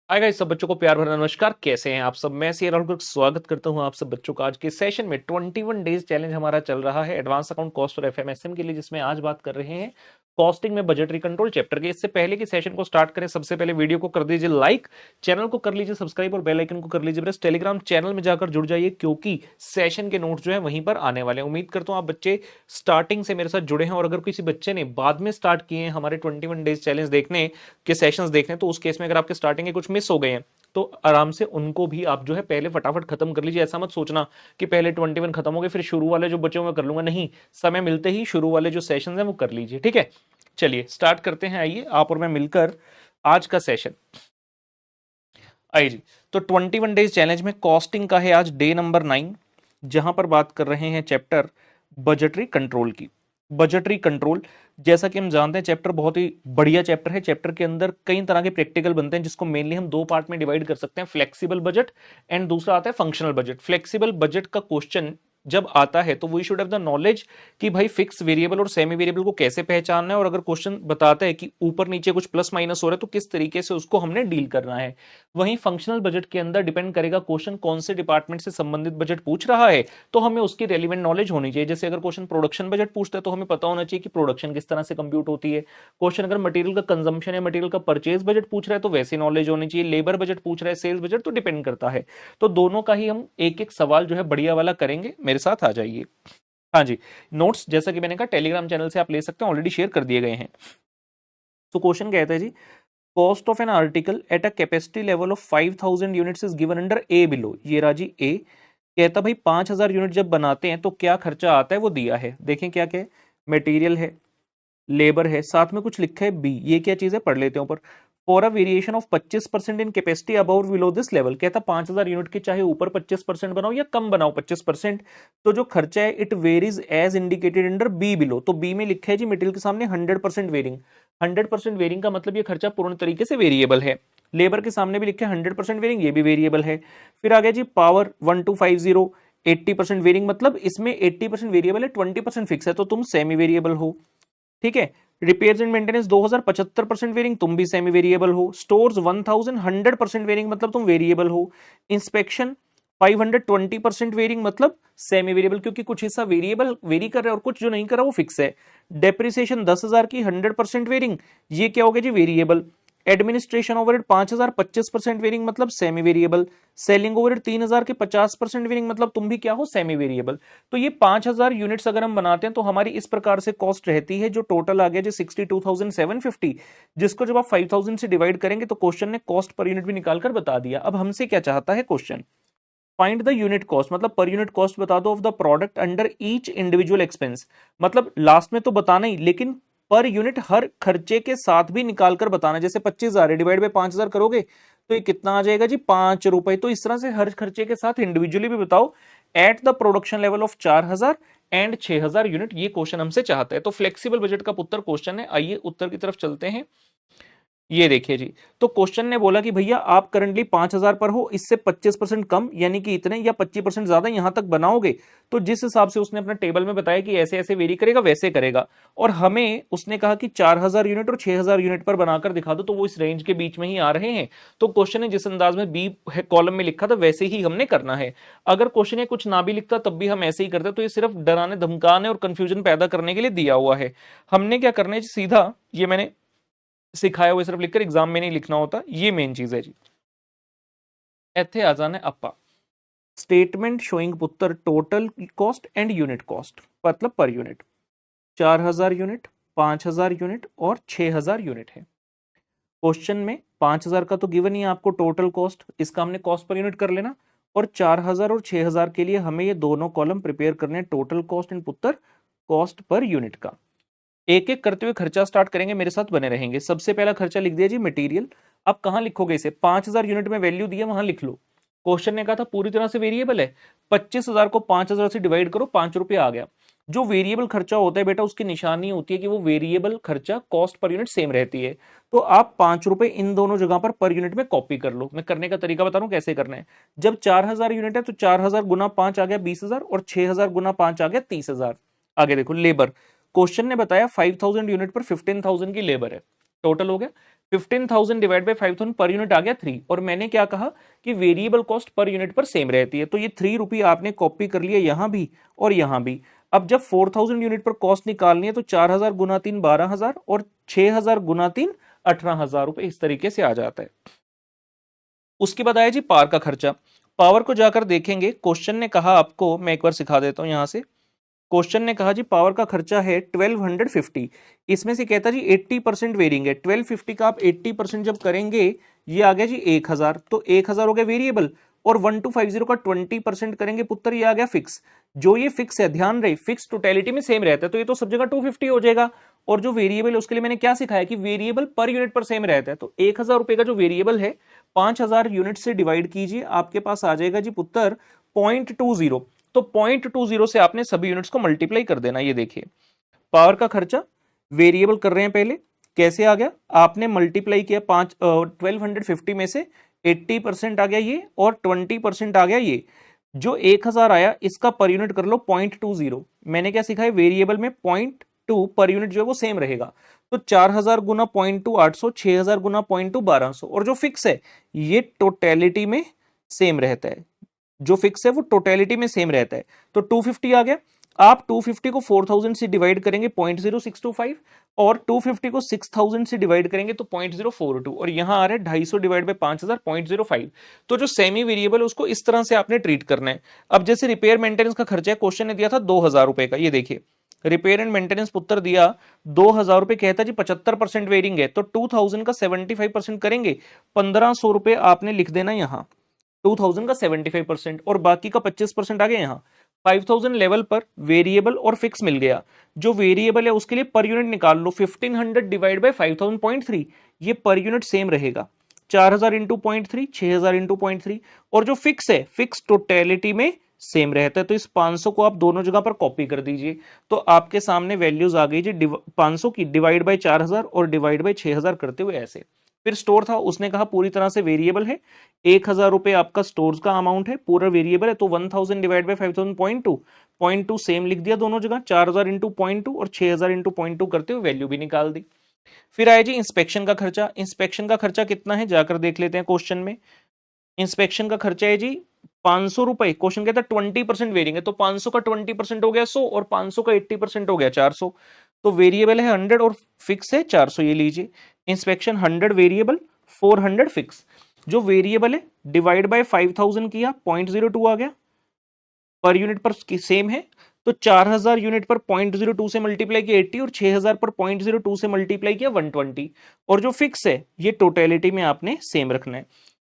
Hi guys, सब बच्चों को प्यार भरा नमस्कार। कैसे हैं आप सब? मैं सी राहुल का स्वागत करता हूं आप सब बच्चों का। आज के सेशन में 21 डेज चैलेंज हमारा चल रहा है एडवांस अकाउंट कॉस्ट और एफएमएसएम के लिए, जिसमें आज बात कर रहे हैं कॉस्टिंग में बजटरी कंट्रोल चैप्टर के। इससे पहले कि सेशन को स्टार्ट करें, सबसे पहले वीडियो को कर दीजिए लाइक, चैनल को कर लीजिए सब्सक्राइब और बेल आइकन को कर लीजिए प्रेस। टेलीग्राम चैनल में जाकर जुड़ जाइए क्योंकि सेशन के नोट्स जो है वहीं पर आने वाले हैं। उम्मीद करता हूं आप बच्चे स्टार्टिंग से मेरे साथ जुड़े हैं, और अगर किसी बच्चे ने बाद में स्टार्ट किए हैं हमारे 21 डेज चैलेंज देखने के सेशंस देखने, तो उस केस में अगर आपके स्टार्टिंग के कुछ मिस हो गए हैं तो आराम से उनको भी आप जो है पहले फटाफट खत्म कर लीजिए। ऐसा मत सोचना कि पहले 21 खत्म हो गए फिर शुरू वाले जो बचे मैं कर लूंगा, नहीं, समय मिलते ही शुरू वाले जो सेशन है वो कर लीजिए। ठीक है, चलिए स्टार्ट करते हैं। आइए आप और मैं मिलकर आज का सेशन। आइए जी, तो 21 डेज चैलेंज में कॉस्टिंग का है आज डे नंबर 9, जहां पर बात कर रहे हैं चैप्टर बजटरी कंट्रोल की। बजटरी कंट्रोल, जैसा कि हम जानते हैं, चैप्टर बहुत ही बढ़िया चैप्टर है। चैप्टर के अंदर कई तरह के प्रैक्टिकल बनते हैं, जिसको मेनली हम दो पार्ट में डिवाइड कर सकते हैं, फ्लेक्सिबल बजट एंड दूसरा आता है फंक्शनल बजट। फ्लेक्सिबल बजट का क्वेश्चन जब आता है तो we should have the knowledge कि भाई फिक्स वेरिएबल और सेमी वेरिएबल को कैसे पहचानना है, और अगर क्वेश्चन बताता है कि ऊपर नीचे कुछ प्लस माइनस हो रहा है तो किस तरीके से उसको हमने डील करना है। वहीं फंक्शनल बजट के अंदर डिपेंड करेगा क्वेश्चन कौन से डिपार्टमेंट से संबंधित बजट पूछ रहा है, तो हमें उसकी रेलिवेंट नॉलेज होनी चाहिए। जैसे अगर क्वेश्चन प्रोडक्शन बजट पूछता है तो हमें पता होना चाहिए कि प्रोडक्शन किस तरह से कंप्यूट होती है। क्वेश्चन अगर मटेरियल का कंजम्पशन या मटेरियल का परचेज बजट पूछ रहा है तो वैसी नॉलेज होनी चाहिए। लेबर बजट पूछ रहा है, सेल्स बजट, तो डिपेंड करता है। तो दोनों का ही हम एक एक सवाल जो है बढ़िया वाला करेंगे। मेरे साथ आ जाइए। हाँ जी, नोट्स जैसा कि मैंने कहा टेलीग्राम चैनल से आप ले सकते हैं, ऑलरेडी शेयर कर दिए गए हैं। तो क्वेश्चन कहता है जी, cost of an article at a capacity level of 5000 units is given under a below. ये राजी ए कहता भाई 5000 यूनिट जब बनाते हैं तो क्या खर्चा आता है वो दिया है। देखें क्या क्या है, मटेरियल है, लेबर है, साथ में कुछ लिखा है बी। ये क्या चीज है, पढ़ लेते हैं ऊपर। For a variation of 25% in capacity about below this level, कहता 5000 यूनिट के चाहे ऊपर 25% बनाओ या कम बनाओ 25%, तो जो खर्चा है it varies as indicated under B below. तो बी में लिखा है जी मटेरियल के सामने 100% वेरिंग। 100% वेरिंग का मतलब ये खर्चा पूर्ण तरीके से वेरिएबल है। लेबर के सामने भी लिखा है 100% वेरिंग, ये भी वेरिएबल है। फिर आ गया जी पावर 1250, 80% वेरिंग, मतलब इसमें 80% वेरिएबल है, 20% फिक्स है, तो तुम सेमी वेरिएबल हो। ठीक है, रिपेयर्स एंड मेंटेनेंस 2000, 75% वेरिंग, तुम भी सेमी वेरिएबल हो। स्टोर्स 1000, 100% वेरिंग, मतलब तुम वेरिएबल हो। इंस्पेक्शन 500, 20% वेरिंग, मतलब सेमी वेरिएबल, क्योंकि कुछ हिस्सा वेरिएबल वेरी कर रहा है और कुछ जो नहीं कर रहा वो फिक्स है। डेप्रिसिएशन 10,000 की 100% वेरिंग, ये क्या हो गया जी, वेरिएबल। एडमिनिस्ट्रेशन ओवरहेड 5000, 25% वेरिंग, मतलब सेमी वेरिएबल। सेलिंग ओवरहेड 3000 के 50% वेरिंग, मतलब तुम भी क्या हो, सेमी वेरिएबल। तो ये 5000 यूनिट्स अगर हम बनाते हैं तो हमारी इस प्रकार से कॉस्ट रहती है, जो टोटल आ गया जो 62,750, जिसको जब आप 5000 से डिवाइड करेंगे तो क्वेश्चन ने कॉस्ट पर यूनिट भी निकालकर बता दिया। अब हमसे क्या चाहता है question, find the unit cost, मतलब पर यूनिट कॉस्ट बता दो of the product under each individual expense. मतलब लास्ट में तो बताना ही, लेकिन पर यूनिट हर खर्चे के साथ भी निकाल कर बताना। जैसे 25,000 है, डिवाइड बाय 5000 करोगे तो ये कितना आ जाएगा जी, 5 रुपए। तो इस तरह से हर खर्चे के साथ इंडिविजुअली भी बताओ at the production level of 4000 and 6000 unit. ये क्वेश्चन हमसे चाहता है। तो फ्लेक्सिबल बजट का उत्तर क्वेश्चन है। आइए उत्तर की तरफ चलते हैं। ये देखिए जी, तो क्वेश्चन ने बोला कि भैया आप करंटली 5000 पर हो, इससे 25% कम यानी कि इतने, या 25% ज्यादा यहां तक बनाओगे, तो जिस हिसाब से उसने अपने टेबल में बताया कि ऐसे ऐसे वेरी करेगा वैसे करेगा। और हमें उसने कहा कि 4000 यूनिट और 6000 यूनिट पर बनाकर दिखा दो, तो वो इस रेंज के बीच में ही आ रहे हैं। तो क्वेश्चन ने जिस अंदाज में बी कॉलम में लिखा था वैसे ही हमने करना है। अगर क्वेश्चन ने कुछ ना भी लिखता तब भी हम ऐसे ही करते, तो ये सिर्फ डराने धमकाने और कंफ्यूजन पैदा करने के लिए दिया हुआ है। हमने क्या करना है, सीधा ये मैंने सिखाया हुआ सिर्फ लिखकर एग्जाम में नहीं लिखना होता, ये मेन चीज है जी। ਇੱਥੇ आ जाना है अपा स्टेटमेंट शोइंग पुत्र total cost and unit cost, मतलब पर यूनिट 4000 यूनिट, 5000 यूनिट और 6000 यूनिट है। क्वेश्चन में 5000 का तो गिवन ही है आपको टोटल कॉस्ट, इसका हमने कॉस्ट पर यूनिट कर लेना। और 4000 और 6000 के लिए हमें ये दोनों कॉलम प्रिपेयर करने, टोटल कॉस्ट एंड पुत्र कॉस्ट पर यूनिट का। एक एक करते हुए खर्चा स्टार्ट करेंगे, मेरे साथ बने रहेंगे। सबसे पहला खर्चा लिख दिया जी मटेरियल। अब कहां लिखोगे इसे, 5000 यूनिट में वैल्यू दिया वहां लिख लो। क्वेश्चन ने कहा था पूरी तरह से वेरिएबल है, 25,000 को 5000 से डिवाइड करो, 5 रुपए आ गया। जो वेरिएबल खर्चा होता है बेटा उसकी निशानी होती है कि वो वेरिएबल खर्चा कॉस्ट पर यूनिट सेम रहती है। तो आप 5 रुपए इन दोनों जगह पर यूनिट में कॉपी कर लो। मैं करने का तरीका बता रहा हूं कैसे करना है। जब 4000 यूनिट है तो 4000 गुना 5 आ गया 20,000, और 6000 गुना 5 आ गया 30,000। आगे देखो लेबर, क्वेश्चन ने बताया 5000 यूनिट पर 15,000 की लेबर है, टोटल हो गया 15,000 डिवाइड बाय 5,000 पर यूनिट आ गया 3। और मैंने क्या कहा कि वेरिएबल कॉस्ट पर यूनिट पर सेम रहती है, तो ये 3 रुपये आपने कॉपी कर लिया यहां भी और यहां भी। अब जब 4,000 यूनिट पर कॉस्ट निकालनी है तो 4,000 गुना 3 12,000 और 6,000 गुना 3 18,000 रुपए, इस तरीके से आ जाता है। उसके बाद आया जी पावर का खर्चा। पावर को जाकर देखेंगे, क्वेश्चन ने कहा आपको, मैं एक बार सिखा देता हूं यहां से। क्वेश्चन ने कहा जी पावर का खर्चा है 1250, इसमें से कहता जी 80% वेरिंग है। 1250 का आप 80% जब करेंगे ये आ गया जी 1000, तो 1000 हो गया वेरिएबल, और 1250 का 20% करेंगे पुत्र, ये आ गया फिक्स। जो ये फिक्स है, ध्यान रहे फिक्स टोटलिटी में सेम रहता है, तो ये तो सब जगह 250 हो जाएगा। और जो वेरिएबल है उसके लिए मैंने क्या सिखाया कि वेरिएबल पर यूनिट पर सेम रहता है, तो 1000 रुपए का जो वेरिएबल है 5000 यूनिट से डिवाइड कीजिए, आपके पास आ जाएगा जी पुत्र 0.20। तो 0.20 से आपने सभी यूनिट्स को मल्टीप्लाई कर देना। ये देखिए पावर का खर्चा वेरिएबल कर रहे हैं, पहले कैसे आ गया, आपने मल्टीप्लाई किया 1250 में से 80% आ गया ये और 20% आ गया ये। जो 1000 आया इसका पर यूनिट कर लो 0.20। मैंने क्या सिखाया, वेरिएबल में 0.2 पर यूनिट जो है वो सेम रहेगा, तो 4000 गुना 0.2 800, 6000 गुना 0.2 1200। और जो फिक्स है ये टोटलिटी में सेम रहता है, जो फिक्स है वो टोटलिटी में सेम रहता है, तो 250 आ गया। आप 250 को 4000 से डिवाइड करेंगे 0.0625 और 250 को 6000 से डिवाइड करेंगे तो 0.042, और यहां आ रहा है 250 डिवाइड बाय 5000 0.05। तो जो सेमी वेरिएबल है उसको इस तरह से आपने ट्रीट करना है। अब जैसे रिपेयर मेंटेनेंस का खर्चा है, क्वेश्चन ने दिया था 2000 रुपए का, ये देखिए रिपेयर एंड मेंटेनेंस पुत्र दिया 2000 रुपए, कहता जी 75% वेरिंग है, तो 2000 का 75% करेंगे 1500 रुपए आपने लिख देना यहां, 2000 का 75% और बाकी का 25% आ गया यहां। 5000 लेवल पर वेरिएबल और फिक्स मिल गया। जो वेरिएबल है उसके लिए पर यूनिट निकाल लो, 1500 डिवाइड बाय 5000 0.3, ये पर यूनिट सेम रहेगा। 4000 इंटू 0.3, 6000 इंटू 0.3, और जो फिक्स है फिक्स टोटलिटी में सेम रहता है, तो इस 500 को आप दोनों जगह पर कॉपी कर दीजिए, तो आपके सामने वैल्यूज आ गई जी 500 की डिवाइड बाय 4000 और डिवाइड बाय 6000 करते हुए ऐसे। फिर स्टोर था, उसने कहा पूरी तरह से वेरिएबल है, 1000 रुपए आपका स्टोर्स का अमाउंट है, पूरा वेरिएबल है, तो 1000 डिवाइड बाय 5000 0.2 सेम लिख दिया दोनों जगह, 4000 इंटू 0.2 और 6000 इंटू 0.2 करते हुए वैल्यू भी निकाल दी। फिर आया जी इंस्पेक्शन का खर्चा। इंस्पेक्शन का खर्चा कितना है जाकर देख लेते हैं क्वेश्चन में। इंस्पेक्शन का खर्चा है जी 500 रुपए, क्वेश्चन कहता है 20% वेरिंग है, तो 500 का 20% हो गया 100 और 500 का 80% हो गया 400, तो वेरिएबल है 100 और फिक्स है 400, ये लीजिए इंस्पेक्शन 100 वेरिएबल 400 फिक्स। जो वेरिएबल है डिवाइड बाय 5000 किया 0.02 आ गया, पर यूनिट पर सेम है, तो 4000 यूनिट पर 0.02 से मल्टीप्लाई किया 80 और 6000 पर 0.02 से मल्टीप्लाई किया 120, और जो फिक्स है ये टोटलिटी में आपने सेम रखना है।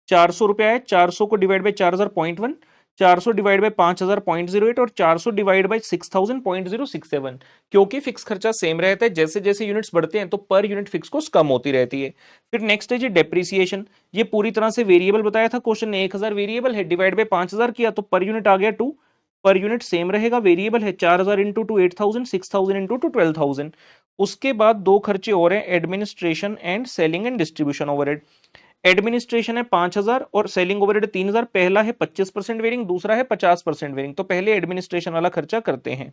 400 रुपए आए, 400 को डिवाइड बाय 4000 0.1, 400 डिवाइड बाय 5000 0.08 और 400 डिवाइड बाय 6000 0.067। क्योंकि फिक्स खर्चा सेम रहता है, जैसे जैसे यूनिट्स बढ़ते हैं तो पर यूनिट फिक्स कॉस्ट कम होती रहती है। फिर नेक्स्ट है जी डेप्रिसिएशन। ये पूरी तरह से वेरिएबल बताया था क्वेश्चन ने, 1000 वेरिएबल है, डिवाइड बाय 5000 किया तो पर यूनिट आ गया 2, पर यूनिट सेम रहेगा, वेरिएबल है 4000 इंटू 2 8000, 6000 इंटू 2 12000। उसके बाद दो खर्चे और हैं, administration and selling and distribution overhead. Administration है 5000 और सेलिंग ओवरहेड 3000। पहला है 25% वेरिंग, दूसरा है 50% वेरिंग, तो पहले एडमिनिस्ट्रेशन वाला खर्चा करते हैं।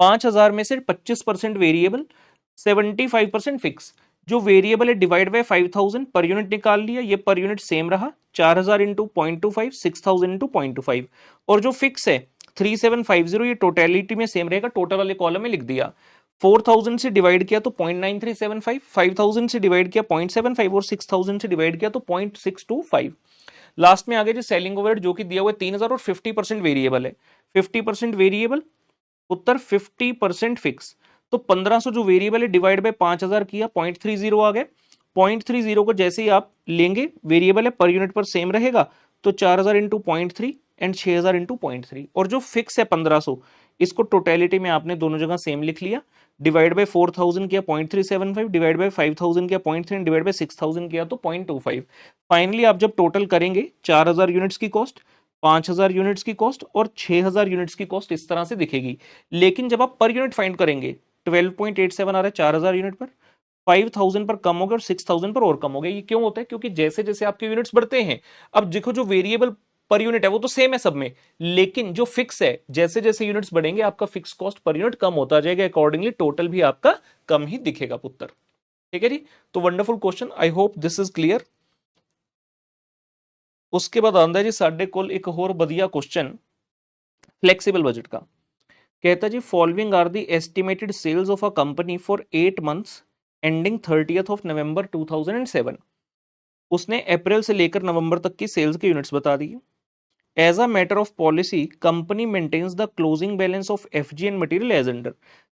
5000 में से 25% वेरिएबल, 75% फिक्स। जो वेरिएबल है डिवाइड बाय 5000 पर यूनिट निकाल लिया, ये पर यूनिट सेम रहा, 4000 इंटू 0.25, 6000 इंटू 0.25, और जो फिक्स है 3750, ये टोटलिटी में सेम रहेगा, टोटल वाले कॉलम में लिख दिया। 4000 से डिवाइड किया तो 0.9375, 5000 से डिवाइड किया 0.75 और 6000 से डिवाइड किया तो 0.625। लास्ट में आगे जो सेलिंग ओवरहेड जो कि दिया हुआ है 3000 और 50% वेरिएबल है, 50% वेरिएबल उत्तर 50% फिक्स, तो 1500 जो वेरिएबल है डिवाइड बाय 5000 किया 0.30 आ गया। 0.30 को जैसे ही आप लेंगे, वेरिएबल है पर यूनिट पर सेम रहेगा, तो 4000 इंटू 0.3 एंड 6000 इंटू 0.3, और जो फिक्स है 1500 इसको टोटलिटी में आपने दोनों जगह सेम लिख लिया, डिवाइड बाय 4000 किया 0.375, डिवाइड बाय 5000 किया 0.3, डिवाइड बाय 6000 किया तो 0.25। फाइनली आप जब टोटल करेंगे 4000 यूनिट्स की कॉस्ट, 5000 यूनिट्स की कॉस्ट और 6000 यूनिट्स की कॉस्ट इस तरह से दिखेगी। लेकिन जब आप पर यूनिट फाइंड करेंगे 12.87 आ रहा है 4000 यूनिट पर, 5000 पर कम हो गया और 6000 पर और कम हो गया। ये क्यों होता है? क्योंकि जैसे जैसे आपके यूनिट्स बढ़ते हैं, अब देखो जो वेरिएबल पर यूनिट है वो तो सेम है सब में, लेकिन जो फिक्स है जैसे जैसे यूनिट्स बढ़ेंगे आपका फिक्स कॉस्ट पर यूनिट कम होता जाएगा, अकॉर्डिंगली टोटल भी आपका कम ही दिखेगा पुत्र। ठीक है जी, तो wonderful question, I hope this is clear. उसके बाद आंदा जी साडे कोल एक होर बढ़िया क्वेश्चन फ्लैक्सिबल बजट का। कहता जी following are the estimated sales of a company for 8 months ending 30th of November 2007। उसने अप्रैल से लेकर नवंबर तक की सेल्स के यूनिट्स बता दी। As a matter of policy company maintains the closing balance of FG and material as under.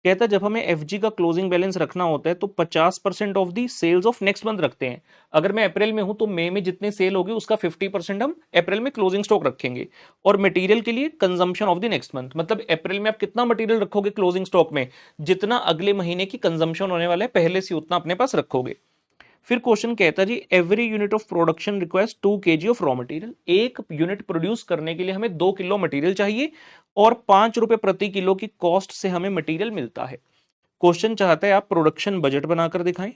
कहता है जब हमें एफजी का क्लोजिंग बैलेंस रखना होता है तो 50% of the sales of next month रखते हैं। अगर मैं अप्रैल में हूं तो मई में जितनी सेल होगी उसका 50% हम अप्रैल में क्लोजिंग स्टॉक रखेंगे। और मटेरियल के लिए consumption of the next month, मतलब अप्रैल में आप कितना मटेरियल रखोगे क्लोजिंग स्टॉक में, जितना अगले महीने की कंजम्पशन होने वाला है पहले से उतना अपने पास रखोगे। फिर क्वेश्चन कहता है जी every unit of production requires 2 kg of raw material. एक यूनिट प्रोड्यूस करने के लिए हमें 2 किलो मटेरियल चाहिए और 5 रुपए प्रति किलो की कॉस्ट से हमें मटेरियल मिलता है। क्वेश्चन चाहता है आप प्रोडक्शन बजट बनाकर दिखाएं,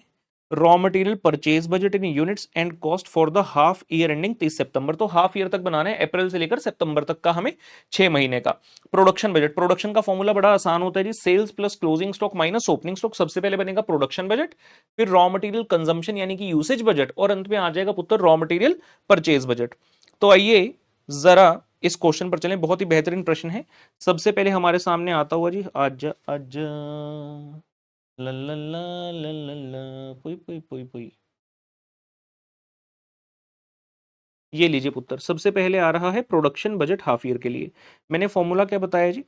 raw material purchase budget in units and cost for the half year ending 30 सितंबर। तो हाफ ईयर तक बनाना है, अप्रैल से लेकर सितंबर तक का हमें 6 महीने का प्रोडक्शन बजट। प्रोडक्शन का फॉर्मूला बड़ा आसान होता है जी, sales plus closing stock minus opening stock. सबसे पहले बनेगा प्रोडक्शन बजट, फिर रॉ मटेरियल कंजम्पशन यानी कि यूसेज बजट, और अंत में आ जाएगा पुत्र रॉ मटेरियल परचेज बजट। तो आइए जरा इस क्वेश्चन पर चलें, बहुत ही बेहतरीन प्रश्न है। सबसे पहले हमारे सामने आता हुआ जी आज आज ला ला ला ला ला ला पुई पुई पुई पुई, ये लीजिए पुत्र। सबसे पहले आ रहा है प्रोडक्शन बजट हाफ ईयर के लिए। मैंने फॉर्मूला क्या बताया जी,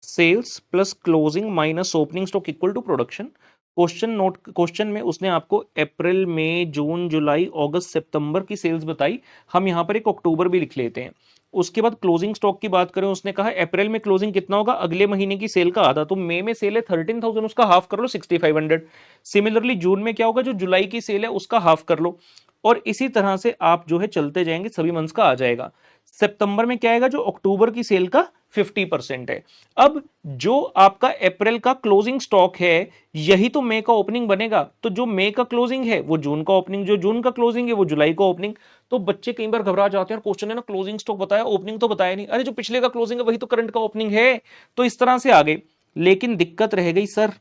sales plus closing minus opening stock equal to production. Question में उसने आपको अप्रैल मई जून जुलाई अगस्त सितंबर की सेल्स बताई, हम यहां पर एक अक्टूबर भी लिख लेते हैं। उसके बाद क्लोजिंग स्टॉक की बात करें, उसने कहा अप्रैल में क्लोजिंग कितना होगा, अगले महीने की सेल का आधा, तो मई में सेल है 13,000, उसका हाफ कर लो 6,500। सिमिलरली जून में क्या होगा, जो जुलाई की सेल है उसका हाफ कर लो, और इसी तरह से आप जो है चलते जाएंगे, सभी मंथ्स का आ जाएगा। सितंबर में क्या आएगा, जो अक्टूबर की सेल का 50% है। अब जो आपका अप्रैल का क्लोजिंग स्टॉक है यही तो मई का ओपनिंग बनेगा, तो जो मई का क्लोजिंग है वो जून का ओपनिंग, जो जून का क्लोजिंग है वो जुलाई का ओपनिंग। तो बच्चे कई बार घबरा जाते हैं, क्वेश्चन है ना क्लोजिंग स्टॉक बताया ओपनिंग तो बताया नहीं, अरे जो पिछले का क्लोजिंग है वही तो करंट का ओपनिंग है। तो इस तरह से आगे, लेकिन दिक्कत रह गई सर,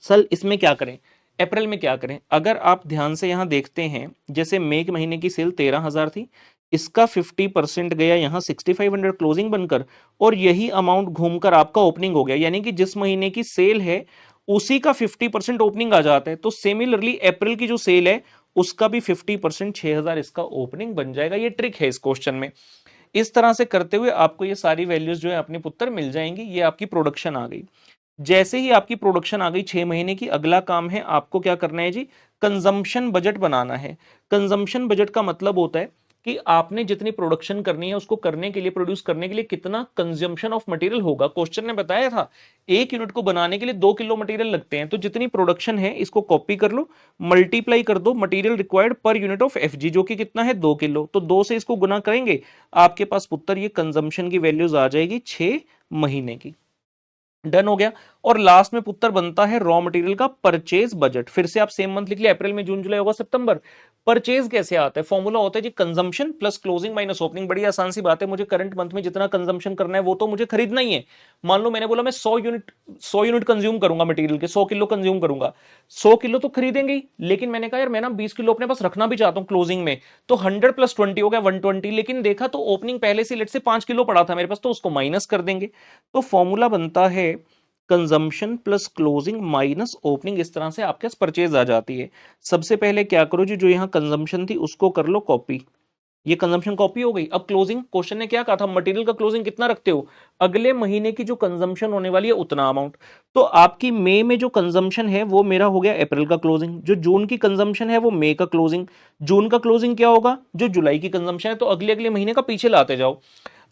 सल इसमें क्या करें, अप्रैल में क्या करें। अगर आप ध्यान से यहां देखते हैं, जैसे मई के महीने की सेल 13,000 थी, इसका 50% गया यहां 6,500 क्लोजिंग बनकर, और यही अमाउंट घूमकर आपका ओपनिंग हो गया, यानी कि जिस महीने की सेल है उसी का 50% ओपनिंग आ जाता है। तो सिमिलरली अप्रैल की जो सेल है उसका भी 50% 6,000 इसका ओपनिंग बन जाएगा। ये ट्रिक है इस क्वेश्चन में। इस तरह से करते हुए आपको ये सारी वैल्यूज जो है अपने पुत्र मिल जाएंगी। ये आपकी प्रोडक्शन आ गई। जैसे ही आपकी प्रोडक्शन आ गई 6 महीने की, अगला काम है आपको क्या करना है जी, कंजम्पशन बजट बनाना है। कंजम्पशन बजट का मतलब होता है कि आपने जितनी प्रोडक्शन करनी है उसको करने के लिए, प्रोड्यूस करने के लिए कितना कंजम्पशन ऑफ मटेरियल होगा। क्वेश्चन ने बताया था एक यूनिट को बनाने के लिए 2 किलो मटेरियल लगते हैं, तो जितनी प्रोडक्शन है इसको कॉपी कर लो, मल्टीप्लाई कर दो material required per unit of FG, जो कि कितना है 2 किलो, तो 2 से इसको गुना करेंगे, आपके पास पुत्र ये कंजम्पशन की वैल्यूज आ जाएगी 6 महीने की। डन हो गया। और लास्ट में पुत्र बनता है रॉ मटेरियल का परचेज बजट। फिर से आप सेम मंथ लिख लिया, अप्रैल में जून जुलाई अगस्त सितंबर। परचेज कैसे आता है, फॉर्मूला होता है जी consumption plus closing minus opening. बड़ी आसान सी बात है, मुझे करंट मंथ में जितना कंजम्पशन करना है वो तो मुझे खरीदना ही है। मान लो मैंने बोला मैं 100 यूनिट कंज्यूम करूंगा मटेरियल के, 100 किलो कंज्यूम करूंगा, 100 किलो तो खरीदेंगे ही, लेकिन मैंने कहा यार मैं ना 20 किलो अपने पास रखना भी चाहता हूं क्लोजिंग में, तो 100 + 20 हो गया 120। लेकिन देखा तो ओपनिंग पहले से लेट से 5 किलो पड़ा था मेरे पास, तो उसको माइनस कर देंगे। तो फॉर्मूला बनता है consumption plus closing minus opening. इस तरह से आपके पास परचेज आ जाती है। सबसे पहले क्या करो जी, जो यहां कंजम्पशन थी उसको कर लो कॉपी, ये कंजम्पशन कॉपी हो गई। अब क्लोजिंग, क्वेश्चन ने क्या कहा था, मटेरियल का क्लोजिंग कितना रखते हो, अगले महीने की जो कंजम्पशन होने वाली है उतना अमाउंट। तो आपकी मई में जो कंजम्पशन है वो मेरा हो गया अप्रैल का क्लोजिंग, जो जून की कंजम्पशन है वो मई का क्लोजिंग, जून का क्लोजिंग क्या होगा, जो जुलाई की कंजम्पशन है। तो अगले अगले महीने का पीछे लाते जाओ।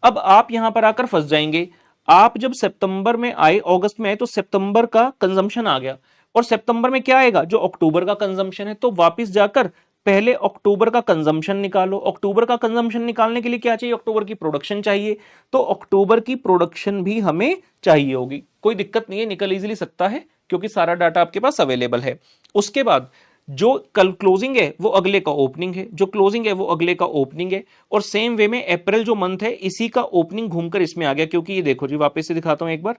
अब आप यहां पर आकर फंस जाएंगे। आप जब सितंबर में आए, अगस्त में आए, तो सितंबर का कंजम्पशन आ गया, और सितंबर में क्या आएगा, जो अक्टूबर का कंजम्पशन है। तो वापस जाकर पहले अक्टूबर का कंजम्पशन निकालो। अक्टूबर का कंजम्पशन निकालने के लिए क्या चाहिए, अक्टूबर की प्रोडक्शन चाहिए, तो अक्टूबर की प्रोडक्शन भी हमें चाहिए होगी। कोई दिक्कत नहीं है, निकल इजीली सकता है क्योंकि सारा डाटा आपके पास अवेलेबल है। उसके बाद जो कल क्लोजिंग है वो अगले का ओपनिंग है, जो क्लोजिंग है वो अगले का ओपनिंग है। और सेम वे में अप्रैल जो मंथ है इसी का ओपनिंग घूमकर इसमें आ गया, क्योंकि ये देखो जी वापस से दिखाता हूं एक बार।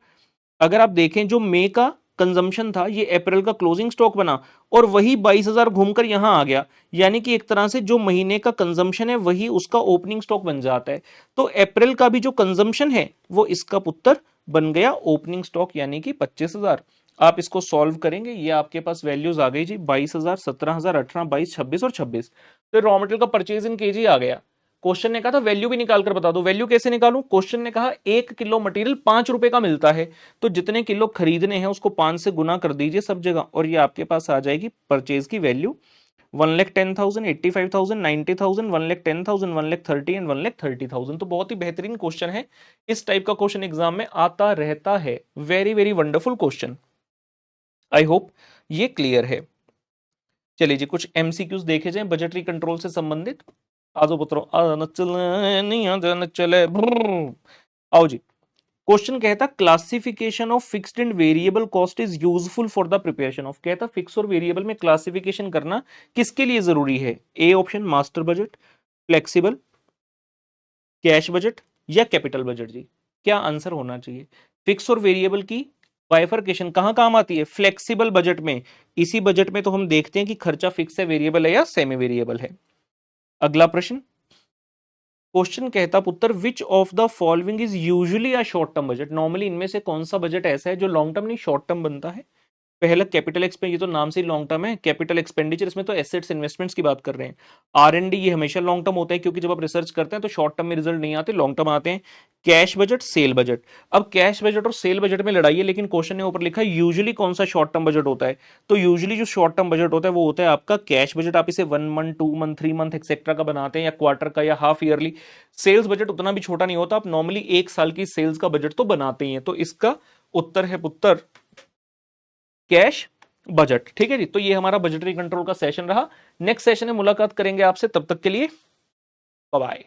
अगर आप देखें जो मई का कंजम्पशन था ये अप्रैल का क्लोजिंग स्टॉक बना और वही 22,000 घूमकर यहां आ गया, यानी कि एक तरह से जो महीने का कंजम्पशन है वही उसका ओपनिंग स्टॉक बन जाता है। तो अप्रैल का भी जो कंजम्पशन है वो इसका पुत्र बन गया ओपनिंग स्टॉक, यानी कि 25,000। आप इसको सॉल्व करेंगे, ये आपके पास वैल्यूज आ गई जी 22,000, 17,000, 18, 22, 26 और 26। तो रॉ मटेरियल का परचेज इन केजी आ गया। क्वेश्चन ने कहा था वैल्यू भी निकाल कर बता दो, वैल्यू कैसे निकालूं? क्वेश्चन ने कहा 1 किलो मटेरियल 5 रुपए का मिलता है, तो जितने किलो खरीदने हैं उसको 5 से गुना कर दीजिए सब जगह, और ये आपके पास आ जाएगी परचेज की वैल्यू 1,10,000, 85,000, 90,000, 1,10,000, 1,30,000 एंड 1,30,000। तो बहुत ही बेहतरीन क्वेश्चन है, इस टाइप का क्वेश्चन एग्जाम में आता रहता है। Very very wonderful question, I hope ये क्लियर है। चलिए जी कुछ एमसीक्यूज देखे जाएं बजटरी कंट्रोल से संबंधित। आ जाओ पुत्रों, नहीं आ चले। आओ जी, क्वेश्चन कहता classification of fixed and variable cost is useful for the preparation of. कहता फिक्स और वेरिएबल में क्लासिफिकेशन करना किसके लिए जरूरी है? A option master budget, flexible, cash budget या कैपिटल बजट। जी क्या आंसर होना चाहिए? फिक्स और वेरिएबल की बाइफरकेशन कहां काम आती है? फ्लेक्सिबल बजट में। इसी बजट में तो हम देखते हैं कि खर्चा फिक्स है, वेरिएबल है या सेमी वेरिएबल है। अगला प्रश्न, क्वेश्चन कहता पुत्र which of the following is usually a short term budget. Normally इनमें से कौन सा बजट ऐसा है जो लॉन्ग टर्म नहीं शॉर्ट टर्म बनता है? पहला कैपिटल एक्सपेंडिचर, ये तो नाम से ही लॉन्ग टर्म है, कैपिटल एक्सपेंडिचर, इसमें तो एसेट्स इन्वेस्टमेंट्स की बात कर रहे हैं। आर&डी ये हमेशा लॉन्ग टर्म होता है, क्योंकि जब आप रिसर्च करते हैं तो शॉर्ट टर्म में रिजल्ट नहीं आते, लॉन्ग टर्म आते हैं। Cash budget, cell budget. अब कैश बजट और सेल बजट में लड़ाई है, लेकिन क्वेश्चन ने ऊपर लिखा है यूजुअली कौन सा शॉर्ट टर्म बजट होता है। तो यूजुअली जो शॉर्ट टर्म बजट होता है वो होता है आपका कैश बजट। आप इसे 1 मंथ, 2 मंथ, 3 मंथ एक्सेट्रा का बनाते हैं, या क्वार्टर का, या हाफ ईयरली। सेल्स बजट उतना भी छोटा नहीं होता, आप नॉर्मली 1 साल की सेल्स का बजट तो बनाते ही हैं। तो इसका उत्तर है पुत्र कैश बजट। ठीक है जी, तो ये हमारा बजटरी कंट्रोल का सेशन रहा। नेक्स्ट सेशन में मुलाकात करेंगे आपसे, तब तक के लिए बाय बाय।